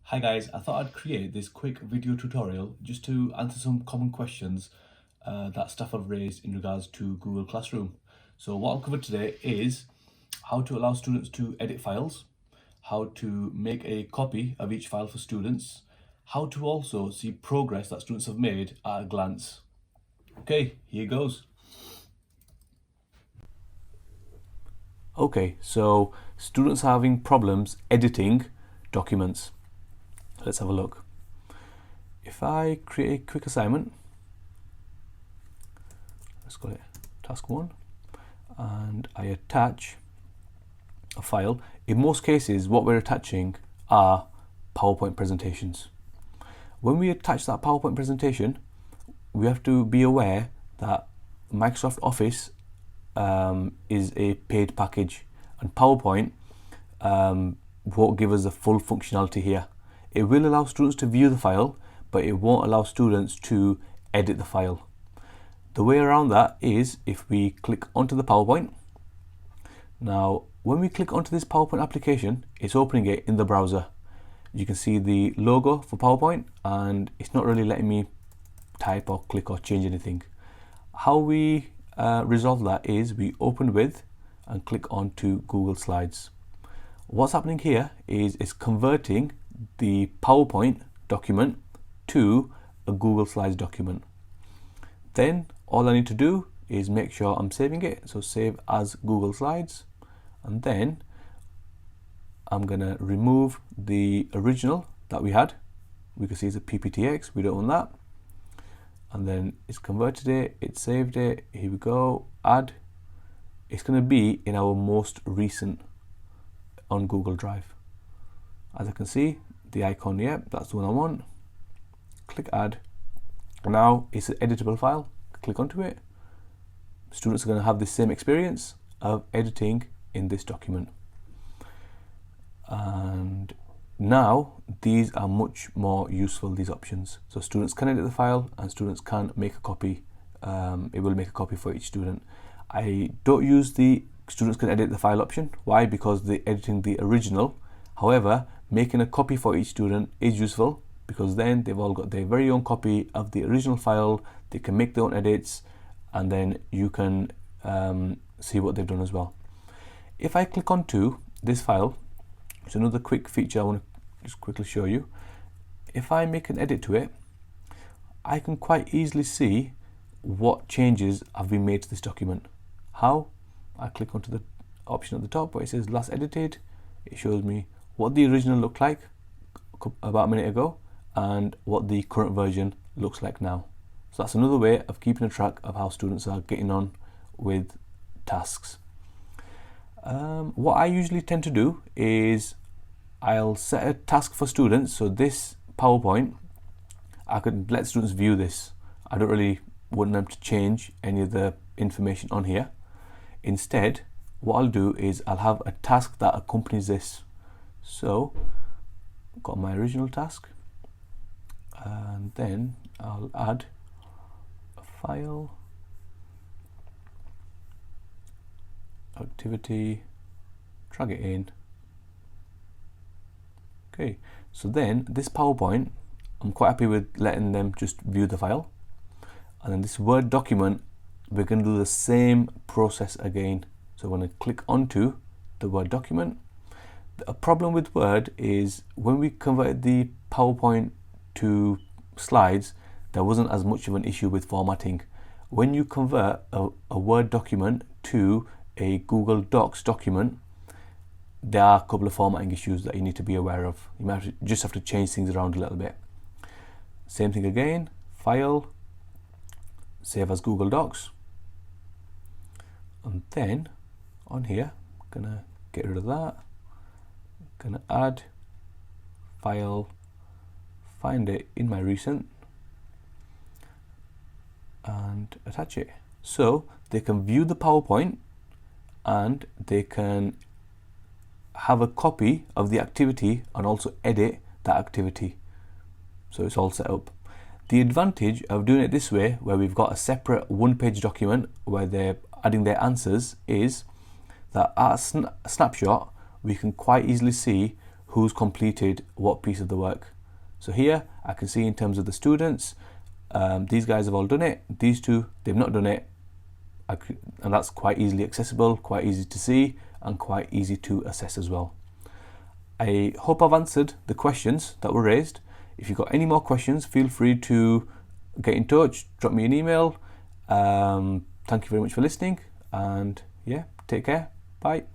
Hi guys, I thought I'd create this quick video tutorial just to answer some common questions that staff have raised in regards to Google Classroom. So what I'll cover today is how to allow students to edit files, how to make a copy of each file for students, how to also see progress that students have made at a glance. Okay, here goes. Okay, so students are having problems editing documents. Let's have a look. If I create a quick assignment, let's call it task 1, and I attach a file. In most cases, what we're attaching are PowerPoint presentations. When we attach that PowerPoint presentation, we have to be aware that Microsoft Office is a paid package, and PowerPoint won't give us the full functionality here. It will allow students to view the file, but it won't allow students to edit the file. The way around that is if we click onto the PowerPoint. Now, when we click onto this PowerPoint application, it's opening it in the browser. You can see the logo for PowerPoint, and it's not really letting me type or click or change anything. How we resolve that is we open with and click onto Google Slides. What's happening here is it's converting the PowerPoint document to a Google Slides document. Then all I need to do is make sure I'm saving it, so save as Google Slides, and then I'm gonna remove the original that we had. We can see it's a PPTX, we don't want that. And then it's converted it, it saved it, here we go, add. It's gonna be in our most recent on Google Drive. As I can see, the icon, yep, that's the one I want. Click add. Now it's an editable file. Click onto it. Students are going to have the same experience of editing in this document. And now these are much more useful, these options. So students can edit the file and students can make a copy. It will make a copy for each student. I don't use the students can edit the file option. Why? Because they're editing the original. However, making a copy for each student is useful because then they've all got their very own copy of the original file. They can make their own edits, and then you can see what they've done as well. If I click onto this file, it's another quick feature I want to just quickly show you. If I make an edit to it, I can quite easily see what changes have been made to this document. How? I click onto the option at the top where it says last edited. It shows me what the original looked like about a minute ago and what the current version looks like now. So that's another way of keeping a track of how students are getting on with tasks. What I usually tend to do is I'll set a task for students. So this PowerPoint, I could let students view this. I don't really want them to change any of the information on here. Instead, what I'll do is I'll have a task that accompanies this. So I've got my original task, and then I'll add a file, activity, drag it in. Okay, so then this PowerPoint, I'm quite happy with letting them just view the file. And then this Word document, we're going to do the same process again. So we're going to click onto the Word document. A problem with Word is when we converted the PowerPoint to slides, there wasn't as much of an issue with formatting. When you convert a Word document to a Google Docs document, there are a couple of formatting issues that you need to be aware of. You might just have to change things around a little bit. Same thing again, file, save as Google Docs. And then on here, I'm gonna get rid of that. Gonna add file, find it in my recent, and attach it. So they can view the PowerPoint and they can have a copy of the activity and also edit that activity. So it's all set up. The advantage of doing it this way, where we've got a separate one-page document where they're adding their answers, is that at a snapshot we can quite easily see who's completed what piece of the work. So here I can see in terms of the students, these guys have all done it. These two, they've not done it. And that's quite easily accessible, quite easy to see, and quite easy to assess as well. I hope I've answered the questions that were raised. If you've got any more questions, feel free to get in touch, drop me an email. Thank you very much for listening, and yeah, take care. Bye.